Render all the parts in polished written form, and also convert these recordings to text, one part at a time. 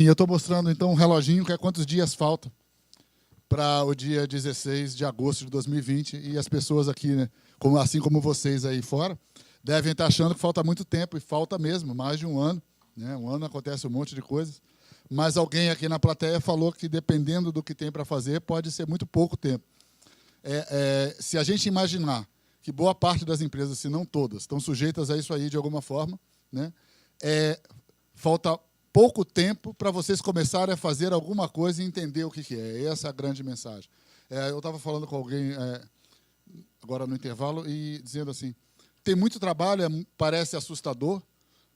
E eu estou mostrando, então, um reloginho que é quantos dias faltam para o dia 16 de agosto de 2020. E as pessoas aqui, né, assim como vocês aí fora, devem estar achando que falta muito tempo, e falta mesmo, mais de um ano. Né? Um ano acontece um monte de coisas. Mas alguém aqui na plateia falou que, dependendo do que tem para fazer, pode ser muito pouco tempo. Se a gente imaginar que boa parte das empresas, se não todas, estão sujeitas a isso aí de alguma forma, né? Falta pouco tempo para vocês começarem a fazer alguma coisa e entender o que é. Essa é a grande mensagem. Eu estava falando com alguém agora no intervalo e dizendo assim, tem muito trabalho, parece assustador,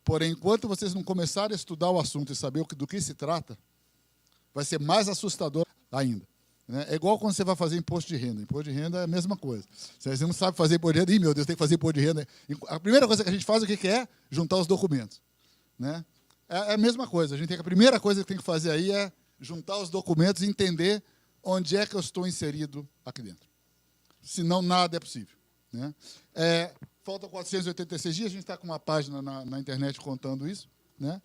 porém, enquanto vocês não começarem a estudar o assunto e saber do que se trata, vai ser mais assustador ainda. Né? É igual quando você vai fazer imposto de renda. Imposto de renda é a mesma coisa. Se você não sabe fazer imposto de renda, meu Deus, tem que fazer imposto de renda. A primeira coisa que a gente faz, o que é? Juntar os documentos. Né? É a mesma coisa. A primeira coisa que tem que fazer aí é juntar os documentos e entender onde é que eu estou inserido aqui dentro. Senão, nada é possível. Né? Faltam 486 dias, a gente está com uma página na internet contando isso, né?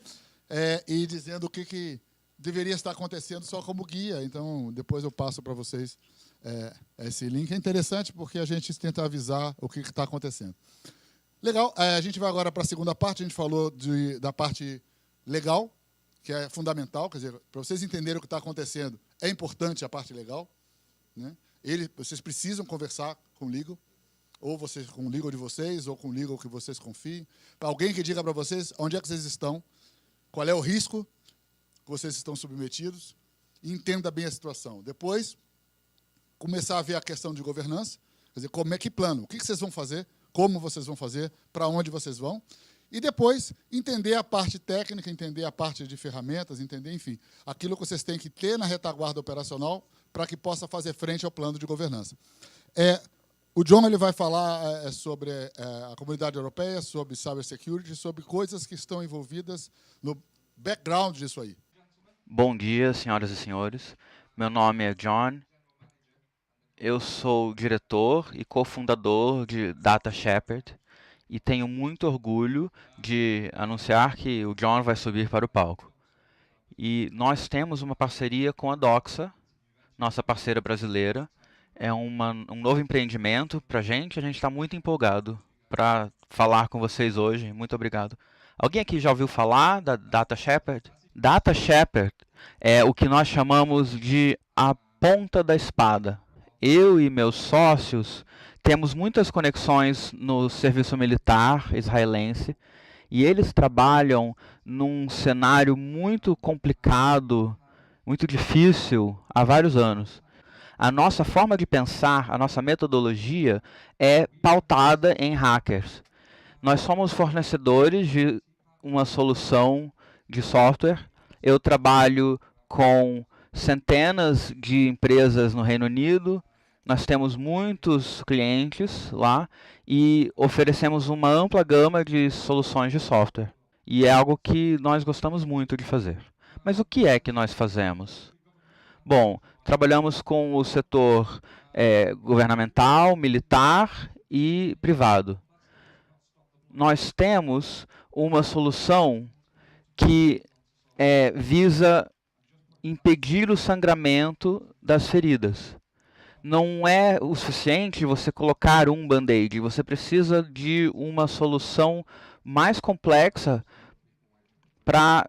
E dizendo o que deveria estar acontecendo só como guia. Então, depois eu passo para vocês esse link. É interessante porque a gente tenta avisar o que está acontecendo. Legal, a gente vai agora para a segunda parte. A gente falou da parte legal, que é fundamental. Quer dizer, para vocês entenderem o que está acontecendo, é importante a parte legal. Né? Vocês precisam conversar com o legal, ou com o legal de vocês, ou com o legal que vocês confiem. Para alguém que diga para vocês onde é que vocês estão, qual é o risco que vocês estão submetidos, e entenda bem a situação. Depois, começar a ver a questão de governança, quer dizer, que plano, o que vocês vão fazer, como vocês vão fazer, para onde vocês vão, e depois entender a parte técnica, entender a parte de ferramentas, entender, enfim, aquilo que vocês têm que ter na retaguarda operacional para que possa fazer frente ao plano de governança. O John ele vai falar sobre a comunidade europeia, sobre cybersecurity, sobre coisas que estão envolvidas no background disso aí. Bom dia, senhoras e senhores. Meu nome é John. Eu sou diretor e cofundador de Data Shepherd e tenho muito orgulho de anunciar que o John vai subir para o palco. E nós temos uma parceria com a Doxa, nossa parceira brasileira. É um novo empreendimento para a gente está muito empolgado para falar com vocês hoje. Muito obrigado. Alguém aqui já ouviu falar da Data Shepherd? Data Shepherd é o que nós chamamos de a ponta da espada. Eu e meus sócios temos muitas conexões no serviço militar israelense e eles trabalham num cenário muito complicado, muito difícil há vários anos. A nossa forma de pensar, a nossa metodologia é pautada em hackers. Nós somos fornecedores de uma solução de software. Eu trabalho com centenas de empresas no Reino Unido. Nós temos muitos clientes lá e oferecemos uma ampla gama de soluções de software. E é algo que nós gostamos muito de fazer. Mas o que é que nós fazemos? Bom, trabalhamos com o setor governamental, militar e privado. Nós temos uma solução que visa impedir o sangramento das feridas. Não é o suficiente você colocar um band-aid, você precisa de uma solução mais complexa para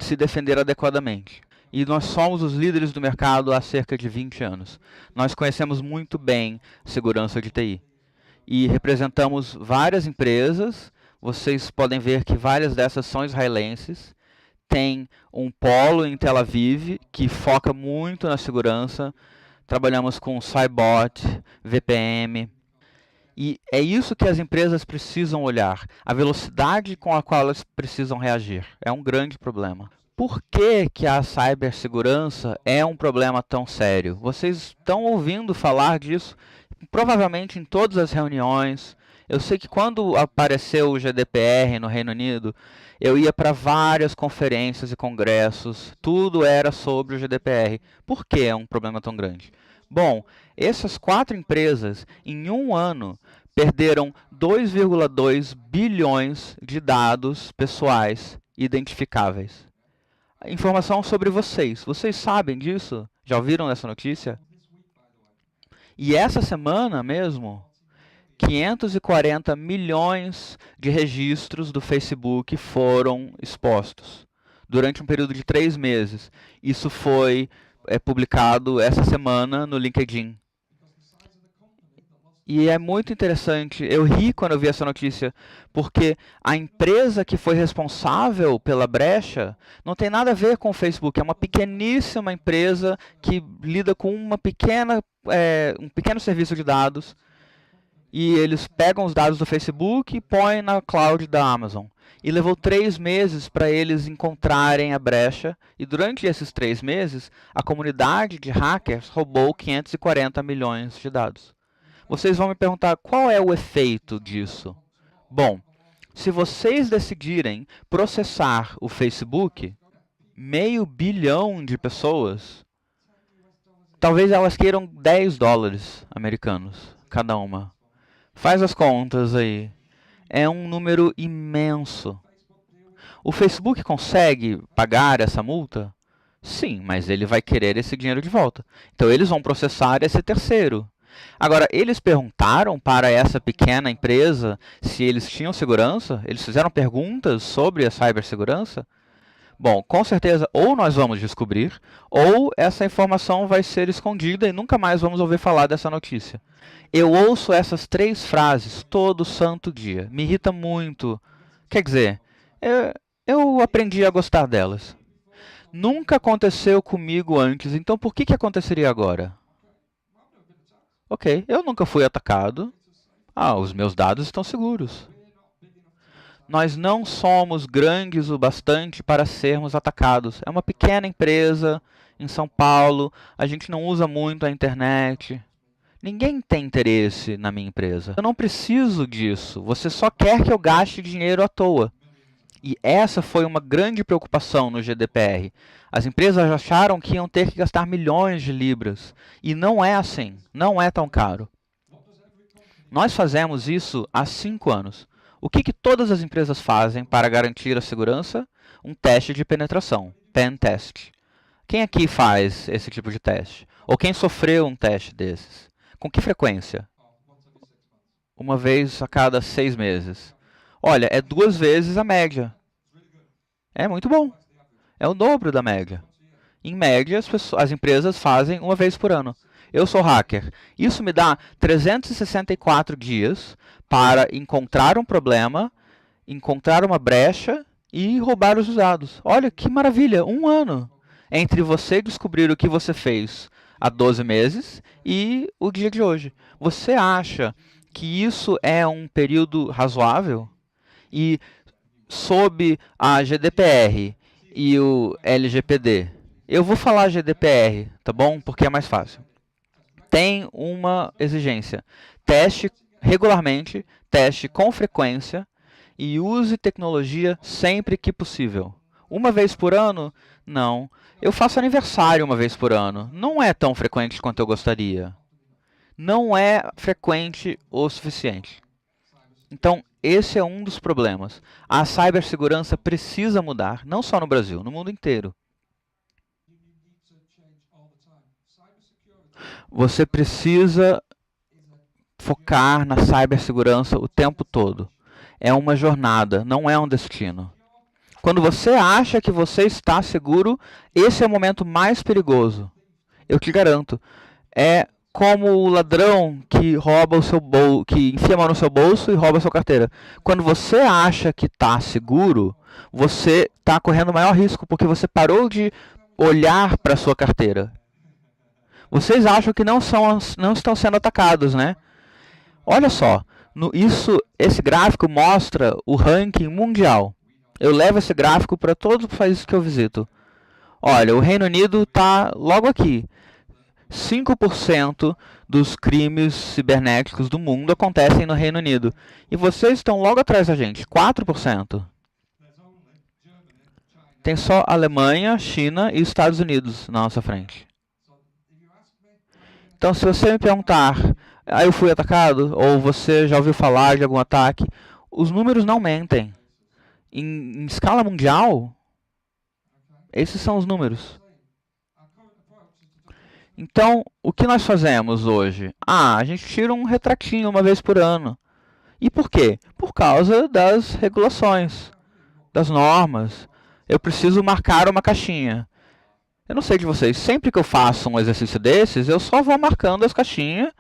se defender adequadamente. E nós somos os líderes do mercado há cerca de 20 anos. Nós conhecemos muito bem segurança de TI. E representamos várias empresas. Vocês podem ver que várias dessas são israelenses. Tem um polo em Tel Aviv que foca muito na segurança. Trabalhamos com Cybot, VPN. E é isso que as empresas precisam olhar. A velocidade com a qual elas precisam reagir. É um grande problema. Por que a cibersegurança é um problema tão sério? Vocês estão ouvindo falar disso provavelmente em todas as reuniões. Eu sei que quando apareceu o GDPR no Reino Unido, eu ia para várias conferências e congressos, tudo era sobre o GDPR. Por que é um problema tão grande? Bom, essas 4 empresas, em um ano, perderam 2,2 bilhões de dados pessoais identificáveis. informação sobre vocês. Vocês sabem disso? Já ouviram dessa notícia? E essa semana mesmo, 540 milhões de registros do Facebook foram expostos durante um período de 3 meses. Isso foi publicado essa semana no LinkedIn. E é muito interessante, eu ri quando eu vi essa notícia, porque a empresa que foi responsável pela brecha não tem nada a ver com o Facebook, é uma pequeníssima empresa que lida com um pequeno serviço de dados, e eles pegam os dados do Facebook e põem na cloud da Amazon. E levou 3 meses para eles encontrarem a brecha, e durante esses 3 meses, a comunidade de hackers roubou 540 milhões de dados. Vocês vão me perguntar qual é o efeito disso. Bom, se vocês decidirem processar o Facebook, 500 bilhão de pessoas, talvez elas queiram 10 dólares americanos cada uma. Faz as contas aí. É um número imenso. O Facebook consegue pagar essa multa? Sim, mas ele vai querer esse dinheiro de volta. Então eles vão processar esse terceiro. Agora, eles perguntaram para essa pequena empresa se eles tinham segurança? Eles fizeram perguntas sobre a cibersegurança? Bom, com certeza, ou nós vamos descobrir, ou essa informação vai ser escondida e nunca mais vamos ouvir falar dessa notícia. Eu ouço essas 3 frases todo santo dia. Me irrita muito. Quer dizer, eu aprendi a gostar delas. Nunca aconteceu comigo antes, então por que aconteceria agora? Ok, eu nunca fui atacado. Os meus dados estão seguros. Nós não somos grandes o bastante para sermos atacados. É uma pequena empresa em São Paulo, a gente não usa muito a internet. Ninguém tem interesse na minha empresa. Eu não preciso disso, você só quer que eu gaste dinheiro à toa. E essa foi uma grande preocupação no GDPR. As empresas acharam que iam ter que gastar milhões de libras. E não é assim, não é tão caro. Nós fazemos isso há 5 anos. O que todas as empresas fazem para garantir a segurança? Um teste de penetração, pen test. Quem aqui faz esse tipo de teste? Ou quem sofreu um teste desses? Com que frequência? Uma vez a cada 6 meses. Olha, é 2 vezes a média. É muito bom. É o dobro da média. Em média, as empresas fazem uma vez por ano. Eu sou hacker. Isso me dá 364 dias para encontrar um problema, encontrar uma brecha e roubar os dados. Olha que maravilha, 1 ano. Entre você descobrir o que você fez há 12 meses e o dia de hoje. Você acha que isso é um período razoável? E sob a GDPR e o LGPD, eu vou falar GDPR, tá bom? Porque é mais fácil. Tem uma exigência. Teste regularmente, teste com frequência e use tecnologia sempre que possível. Uma vez por ano? Não. Eu faço aniversário uma vez por ano. Não é tão frequente quanto eu gostaria. Não é frequente o suficiente. Então, esse é um dos problemas. A cibersegurança precisa mudar, não só no Brasil, no mundo inteiro. Você precisa focar na cibersegurança o tempo todo. É uma jornada, não é um destino. Quando você acha que você está seguro, esse é o momento mais perigoso. Eu te garanto. É como o ladrão que rouba o seu que enfia a mão no seu bolso e rouba a sua carteira. Quando você acha que está seguro, você está correndo maior risco, porque você parou de olhar para a sua carteira. Vocês acham que não estão sendo atacados, né? Olha só, esse gráfico mostra o ranking mundial. Eu levo esse gráfico para todos os países que eu visito. Olha, o Reino Unido está logo aqui. 5% dos crimes cibernéticos do mundo acontecem no Reino Unido. E vocês estão logo atrás da gente, 4%. Tem só Alemanha, China e Estados Unidos na nossa frente. Então, se você me perguntar, eu fui atacado? Ou você já ouviu falar de algum ataque? Os números não mentem. Em escala mundial, Esses são os números. Então, o que nós fazemos hoje? A gente tira um retratinho uma vez por ano. E por quê? Por causa das regulações, das normas. Eu preciso marcar uma caixinha. Eu não sei de vocês, sempre que eu faço um exercício desses, eu só vou marcando as caixinhas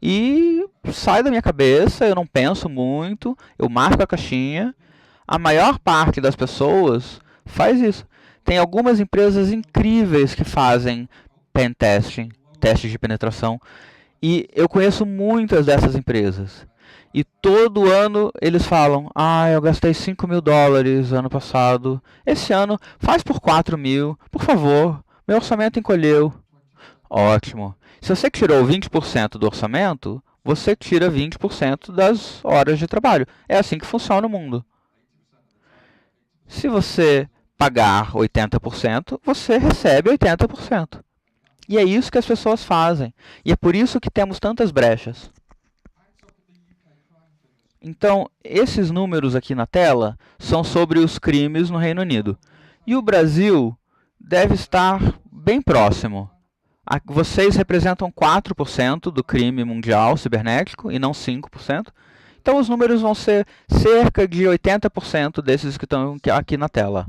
e sai da minha cabeça, eu não penso muito, eu marco a caixinha. A maior parte das pessoas faz isso. Tem algumas empresas incríveis que fazem pen testing, testes de penetração, e eu conheço muitas dessas empresas. E todo ano eles falam, eu gastei $5.000 ano passado, esse ano faz por 4.000, por favor, meu orçamento encolheu. Ótimo. Se você tirou 20% do orçamento, você tira 20% das horas de trabalho. É assim que funciona o mundo. Se você pagar 80%, você recebe 80%. E é isso que as pessoas fazem. E é por isso que temos tantas brechas. Então, esses números aqui na tela são sobre os crimes no Reino Unido. E o Brasil deve estar bem próximo. Vocês representam 4% do crime mundial cibernético e não 5%. Então, os números vão ser cerca de 80% desses que estão aqui na tela.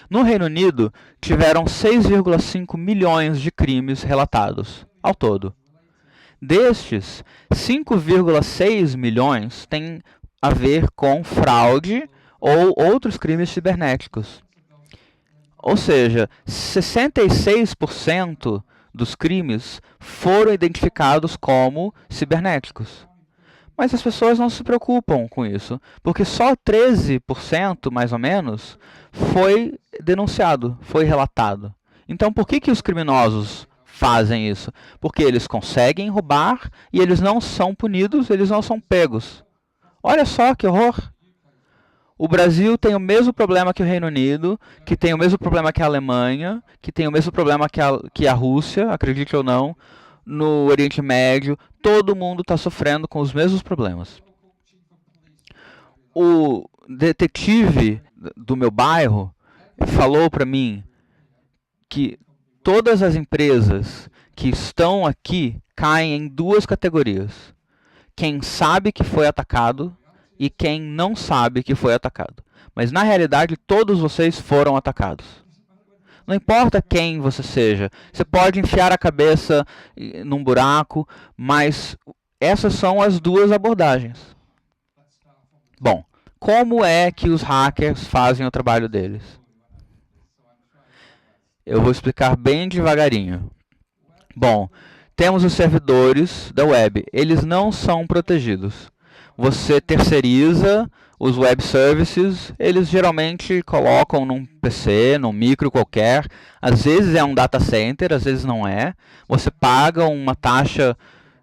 No Reino Unido, tiveram 6,5 milhões de crimes relatados ao todo. Destes, 5,6 milhões têm a ver com fraude ou outros crimes cibernéticos. Ou seja, 66% dos crimes foram identificados como cibernéticos. Mas as pessoas não se preocupam com isso, porque só 13%, mais ou menos, foi denunciado, foi relatado. Então, por que os criminosos fazem isso? Porque eles conseguem roubar e eles não são punidos, eles não são pegos. Olha só que horror! O Brasil tem o mesmo problema que o Reino Unido, que tem o mesmo problema que a Alemanha, que tem o mesmo problema que a Rússia, acredite ou não, no Oriente Médio. Todo mundo está sofrendo com os mesmos problemas. O detetive do meu bairro falou para mim que todas as empresas que estão aqui caem em duas categorias. Quem sabe que foi atacado e quem não sabe que foi atacado. Mas, na realidade, todos vocês foram atacados. Não importa quem você seja. Você pode enfiar a cabeça num buraco, mas essas são as duas abordagens. Bom, como é que os hackers fazem o trabalho deles? Eu vou explicar bem devagarinho. Bom, temos os servidores da web. Eles não são protegidos. Você terceiriza os web services, eles geralmente colocam num PC, num micro qualquer. Às vezes é um data center, às vezes não é. Você paga uma taxa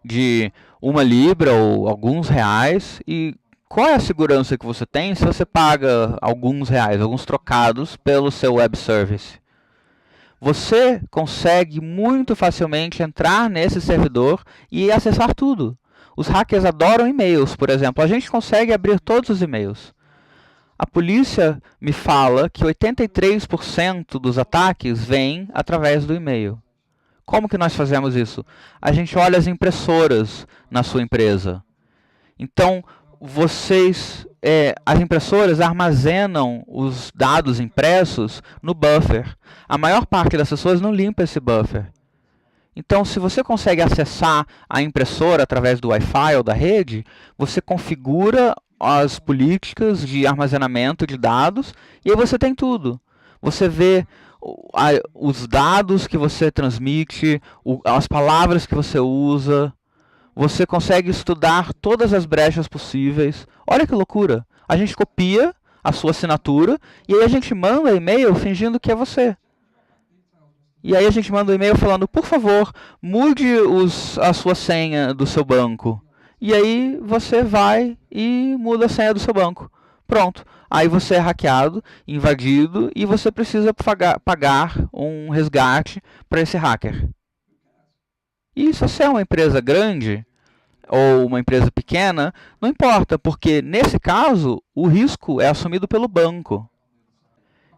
de 1 libra ou alguns reais. E qual é a segurança que você tem se você paga alguns reais, alguns trocados pelo seu web service? Você consegue muito facilmente entrar nesse servidor e acessar tudo. Os hackers adoram e-mails, por exemplo. A gente consegue abrir todos os e-mails. A polícia me fala que 83% dos ataques vêm através do e-mail. Como que nós fazemos isso? A gente olha as impressoras na sua empresa. Então, as impressoras armazenam os dados impressos no buffer. A maior parte das pessoas não limpa esse buffer. Então, se você consegue acessar a impressora através do Wi-Fi ou da rede, você configura as políticas de armazenamento de dados e aí você tem tudo. Você vê os dados que você transmite, as palavras que você usa. Você consegue estudar todas as brechas possíveis. Olha que loucura! A gente copia a sua assinatura e aí a gente manda e-mail fingindo que é você. E aí a gente manda um e-mail falando, por favor, mude a sua senha do seu banco. E aí você vai e muda a senha do seu banco. Pronto. Aí você é hackeado, invadido, e você precisa pagar um resgate para esse hacker. E se você é uma empresa grande ou uma empresa pequena, não importa, porque nesse caso o risco é assumido pelo banco.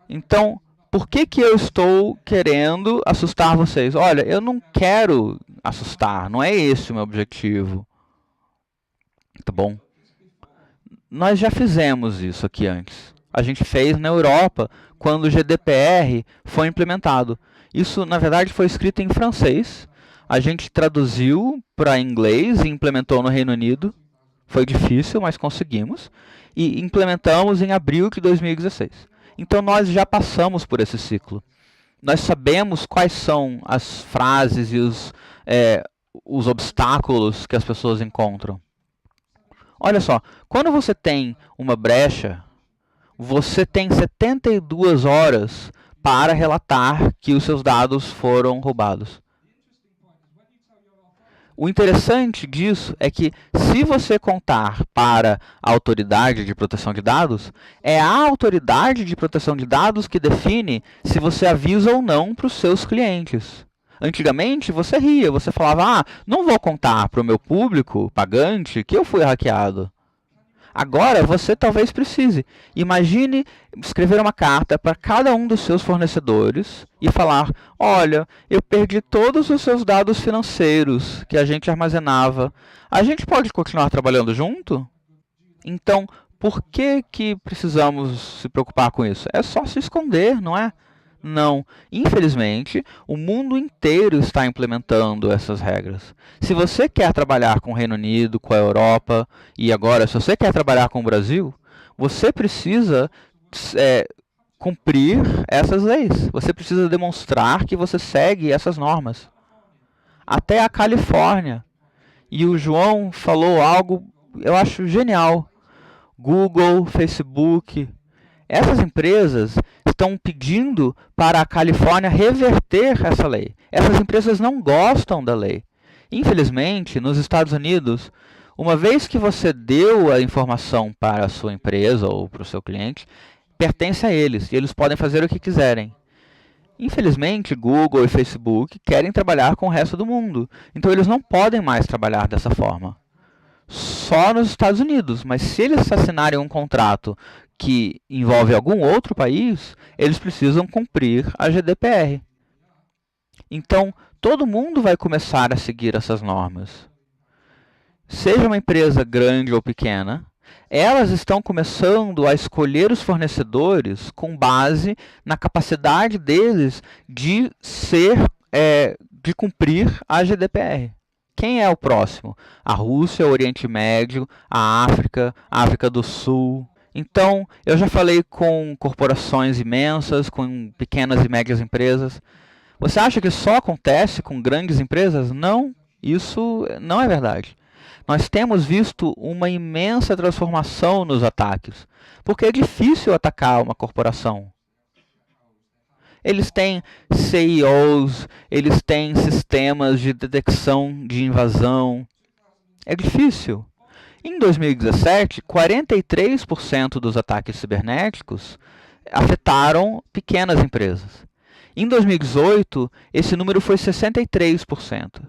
Então, Por que que eu estou querendo assustar vocês? Olha, eu não quero assustar, não é esse o meu objetivo. Tá bom? Nós já fizemos isso aqui antes. A gente fez na Europa quando o GDPR foi implementado. Isso, na verdade, foi escrito em francês. A gente traduziu para inglês e implementou no Reino Unido. Foi difícil, mas conseguimos. E implementamos em abril de 2016. Então, nós já passamos por esse ciclo. Nós sabemos quais são as frases e os obstáculos que as pessoas encontram. Olha só, quando você tem uma brecha, você tem 72 horas para relatar que os seus dados foram roubados. O interessante disso é que, se você contar para a autoridade de proteção de dados, é a autoridade de proteção de dados que define se você avisa ou não para os seus clientes. Antigamente, você ria, você falava, não vou contar para o meu público pagante que eu fui hackeado. Agora, você talvez precise. Imagine escrever uma carta para cada um dos seus fornecedores e falar, olha, eu perdi todos os seus dados financeiros que a gente armazenava. A gente pode continuar trabalhando junto? Então, por que precisamos se preocupar com isso? É só se esconder, não é? Não. Infelizmente, o mundo inteiro está implementando essas regras. Se você quer trabalhar com o Reino Unido, com a Europa, e agora, se você quer trabalhar com o Brasil, você precisa cumprir essas leis. Você precisa demonstrar que você segue essas normas. Até a Califórnia. E o João falou algo, eu acho genial. Google, Facebook, essas empresas estão pedindo para a Califórnia reverter essa lei. Essas empresas não gostam da lei. Infelizmente, nos Estados Unidos, uma vez que você deu a informação para a sua empresa ou para o seu cliente, pertence a eles e eles podem fazer o que quiserem. Infelizmente, Google e Facebook querem trabalhar com o resto do mundo, então eles não podem mais trabalhar dessa forma. Só nos Estados Unidos, mas se eles assinarem um contrato que envolve algum outro país, eles precisam cumprir a GDPR. Então, todo mundo vai começar a seguir essas normas. Seja uma empresa grande ou pequena, elas estão começando a escolher os fornecedores com base na capacidade deles de cumprir a GDPR. Quem é o próximo? A Rússia, o Oriente Médio, a África do Sul. Então, eu já falei com corporações imensas, com pequenas e médias empresas. Você acha que só acontece com grandes empresas? Não, isso não é verdade. Nós temos visto uma imensa transformação nos ataques, porque é difícil atacar uma corporação. Eles têm CEOs, eles têm sistemas de detecção de invasão. É difícil. Em 2017, 43% dos ataques cibernéticos afetaram pequenas empresas. Em 2018, esse número foi 63%.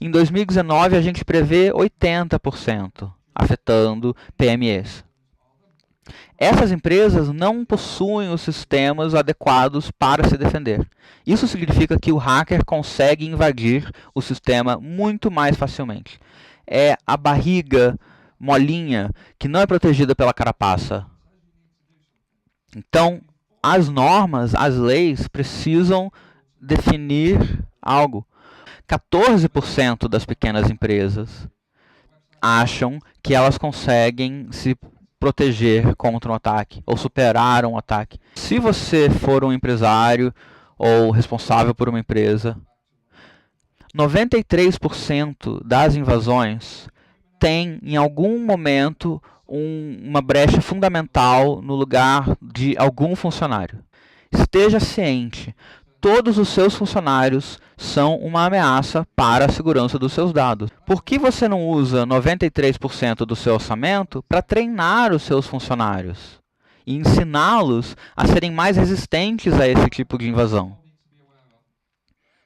Em 2019, a gente prevê 80% afetando PMEs. Essas empresas não possuem os sistemas adequados para se defender. Isso significa que o hacker consegue invadir o sistema muito mais facilmente. É a barriga molinha que não é protegida pela carapaça. Então, as normas, as leis precisam definir algo. 14% das pequenas empresas acham que elas conseguem se proteger contra um ataque ou superar um ataque. Se você for um empresário ou responsável por uma empresa, 93% das invasões tem em algum momento uma brecha fundamental no lugar de algum funcionário. Esteja ciente, todos os seus funcionários são uma ameaça para a segurança dos seus dados. Por que você não usa 93% do seu orçamento para treinar os seus funcionários e ensiná-los a serem mais resistentes a esse tipo de invasão?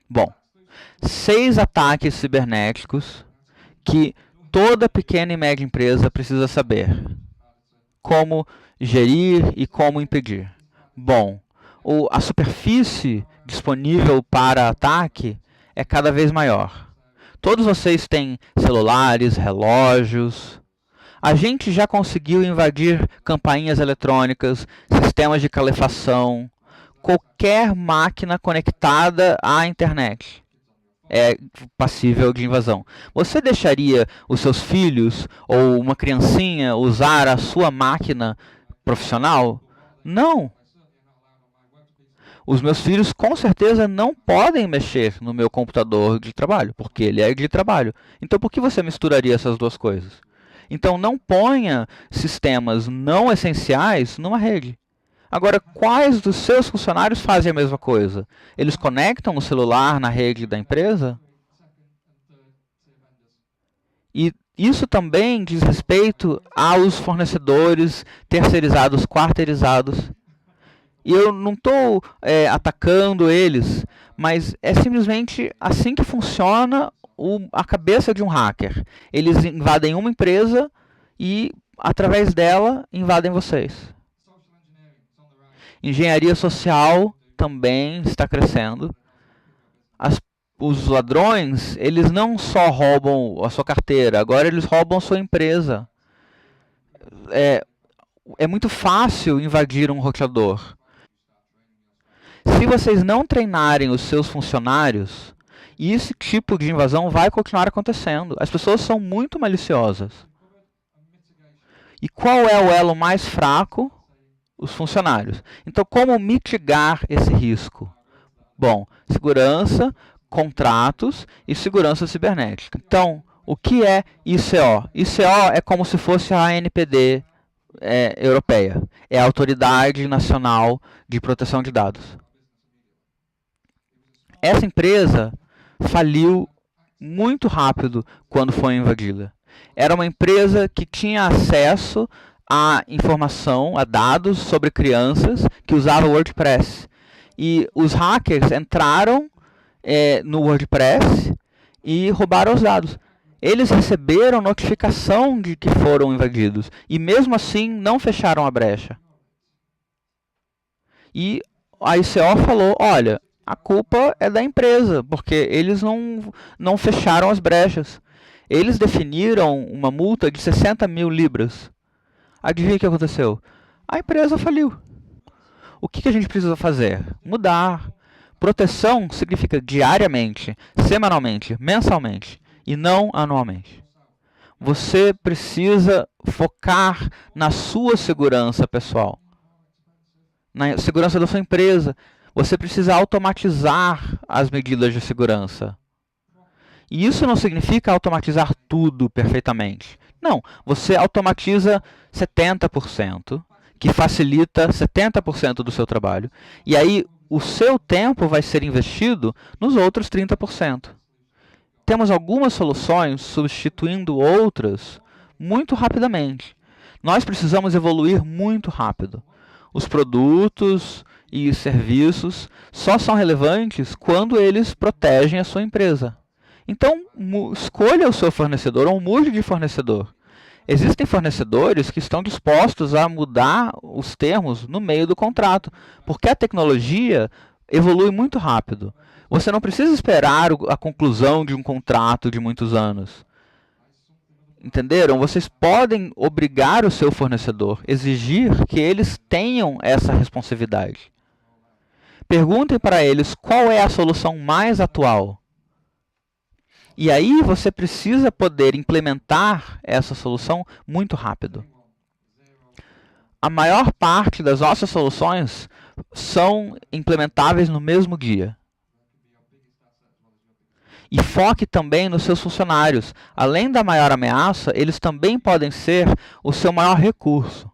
Bom, 6 ataques cibernéticos que toda pequena e média empresa precisa saber. Como gerir e como impedir. Bom, a superfície disponível para ataque é cada vez maior. Todos vocês têm celulares, relógios. A gente já conseguiu invadir campainhas eletrônicas, sistemas de calefação, qualquer máquina conectada à internet é passível de invasão. Você deixaria os seus filhos ou uma criancinha usar a sua máquina profissional? Não. Os meus filhos com certeza não podem mexer no meu computador de trabalho, porque ele é de trabalho. Então por que você misturaria essas duas coisas? Então não ponha sistemas não essenciais numa rede. Agora, quais dos seus funcionários fazem a mesma coisa? Eles conectam o celular na rede da empresa? E isso também diz respeito aos fornecedores terceirizados, quarteirizados. E eu não estou atacando eles, mas é simplesmente assim que funciona a cabeça de um hacker. Eles invadem uma empresa e, através dela, invadem vocês. Engenharia social também está crescendo. Os ladrões, eles não só roubam a sua carteira, agora eles roubam a sua empresa. É muito fácil invadir um roteador. Se vocês não treinarem os seus funcionários, esse tipo de invasão vai continuar acontecendo. As pessoas são muito maliciosas. E qual é o elo mais fraco? Os funcionários. Então, como mitigar esse risco? Bom, segurança, contratos e segurança cibernética. Então, o que é ICO? ICO é como se fosse a ANPD europeia. É a Autoridade Nacional de Proteção de Dados. Essa empresa faliu muito rápido quando foi invadida. Era uma empresa que tinha acesso a informação, a dados sobre crianças que usavam o WordPress. E os hackers entraram no WordPress e roubaram os dados. Eles receberam notificação de que foram invadidos e mesmo assim não fecharam a brecha. E a ICO falou, olha, a culpa é da empresa, porque eles não fecharam as brechas. Eles definiram uma multa de 60 mil libras. Adivinha o que aconteceu? A empresa faliu. O que a gente precisa fazer? Mudar. Proteção significa diariamente, semanalmente, mensalmente e não anualmente. Você precisa focar na sua segurança pessoal, na segurança da sua empresa. Você precisa automatizar as medidas de segurança. E isso não significa automatizar tudo perfeitamente. Não, você automatiza 70%, que facilita 70% do seu trabalho. E aí o seu tempo vai ser investido nos outros 30%. Temos algumas soluções substituindo outras muito rapidamente. Nós precisamos evoluir muito rápido. Os produtos e serviços só são relevantes quando eles protegem a sua empresa. Então, escolha o seu fornecedor ou mude de fornecedor. Existem fornecedores que estão dispostos a mudar os termos no meio do contrato, porque a tecnologia evolui muito rápido. Você não precisa esperar a conclusão de um contrato de muitos anos. Entenderam? Vocês podem obrigar o seu fornecedor, exigir que eles tenham essa responsividade. Perguntem para eles qual é a solução mais atual. E aí você precisa poder implementar essa solução muito rápido. A maior parte das nossas soluções são implementáveis no mesmo dia. E foque também nos seus funcionários. Além da maior ameaça, eles também podem ser o seu maior recurso.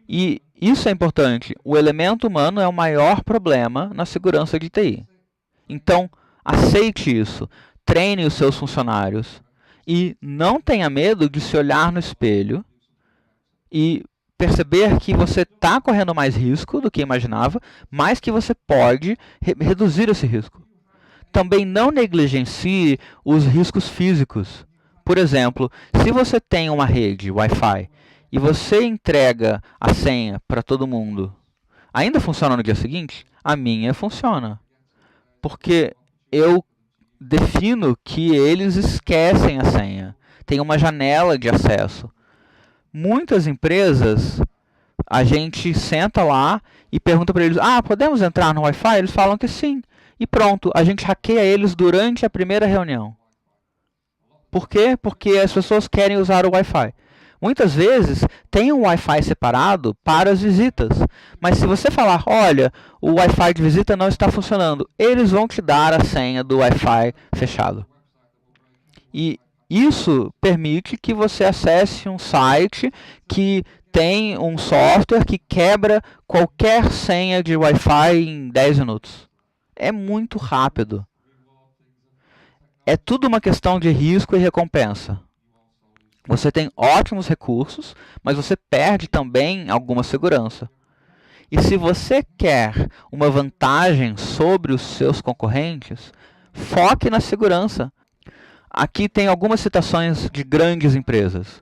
E isso é importante. O elemento humano é o maior problema na segurança de TI. Então, aceite isso. Treine os seus funcionários. E não tenha medo de se olhar no espelho e perceber que você está correndo mais risco do que imaginava, mas que você pode reduzir esse risco. Também não negligencie os riscos físicos. Por exemplo, se você tem uma rede Wi-Fi e você entrega a senha para todo mundo, Ainda funciona no dia seguinte? A minha funciona. Porque eu defino que eles esquecem a senha. Tem uma janela de acesso. Muitas empresas, a gente senta lá e pergunta para eles, podemos entrar no Wi-Fi? Eles falam que sim. E pronto, a gente hackeia eles durante a primeira reunião. Por quê? Porque as pessoas querem usar o Wi-Fi. Muitas vezes tem um Wi-Fi separado para as visitas. Mas se você falar, olha, o Wi-Fi de visita não está funcionando, eles vão te dar a senha do Wi-Fi fechado. E isso permite que você acesse um site que tem um software que quebra qualquer senha de Wi-Fi em 10 minutos. É muito rápido. É tudo uma questão de risco e recompensa. Você tem ótimos recursos, mas você perde também alguma segurança. E se você quer uma vantagem sobre os seus concorrentes, foque na segurança. Aqui tem algumas citações de grandes empresas.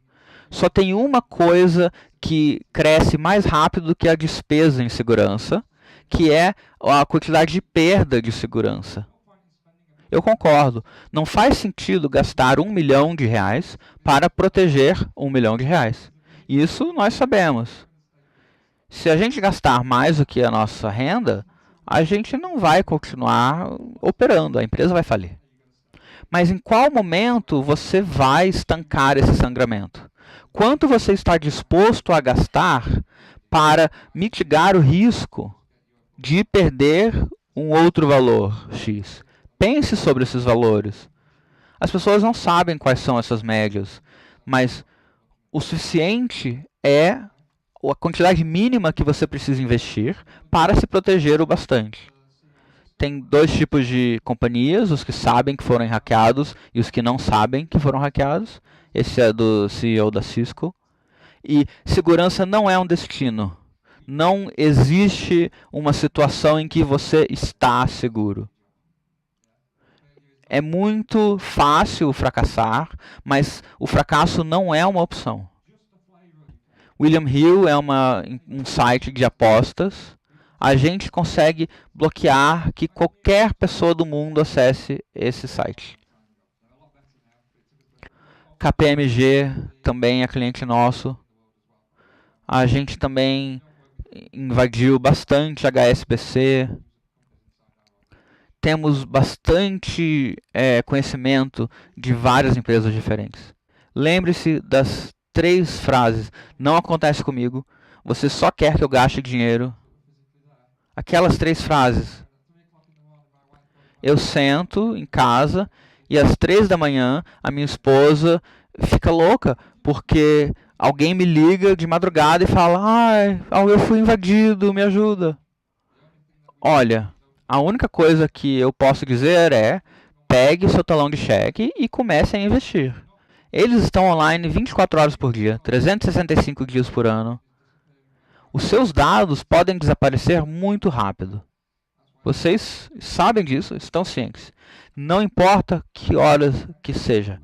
Só tem uma coisa que cresce mais rápido do que a despesa em segurança, que é a quantidade de perda de segurança. Eu concordo. Não faz sentido gastar R$1 milhão para proteger R$1 milhão. Isso nós sabemos. Se a gente gastar mais do que a nossa renda, a gente não vai continuar operando, a empresa vai falir. Mas em qual momento você vai estancar esse sangramento? Quanto você está disposto a gastar para mitigar o risco de perder um outro valor X? Pense sobre esses valores. As pessoas não sabem quais são essas médias, mas o suficiente é a quantidade mínima que você precisa investir para se proteger o bastante. Tem dois tipos de companhias, os que sabem que foram hackeados e os que não sabem que foram hackeados. Esse é do CEO da Cisco. E segurança não é um destino. Não existe uma situação em que você está seguro. É muito fácil fracassar, mas o fracasso não é uma opção. William Hill é um site de apostas. A gente consegue bloquear que qualquer pessoa do mundo acesse esse site. KPMG também é cliente nosso. A gente também invadiu bastante HSBC. Temos bastante conhecimento de várias empresas diferentes. Lembre-se das 3 frases. Não acontece comigo. Você só quer que eu gaste dinheiro. Aquelas 3 frases. Eu sento em casa e às 3 da manhã a minha esposa fica louca porque alguém me liga de madrugada e fala: eu fui invadido, me ajuda. Olha, a única coisa que eu posso dizer é: pegue seu talão de cheque e comece a investir. Eles estão online 24 horas por dia, 365 dias por ano. Os seus dados podem desaparecer muito rápido. Vocês sabem disso, estão cientes. Não importa que horas que seja.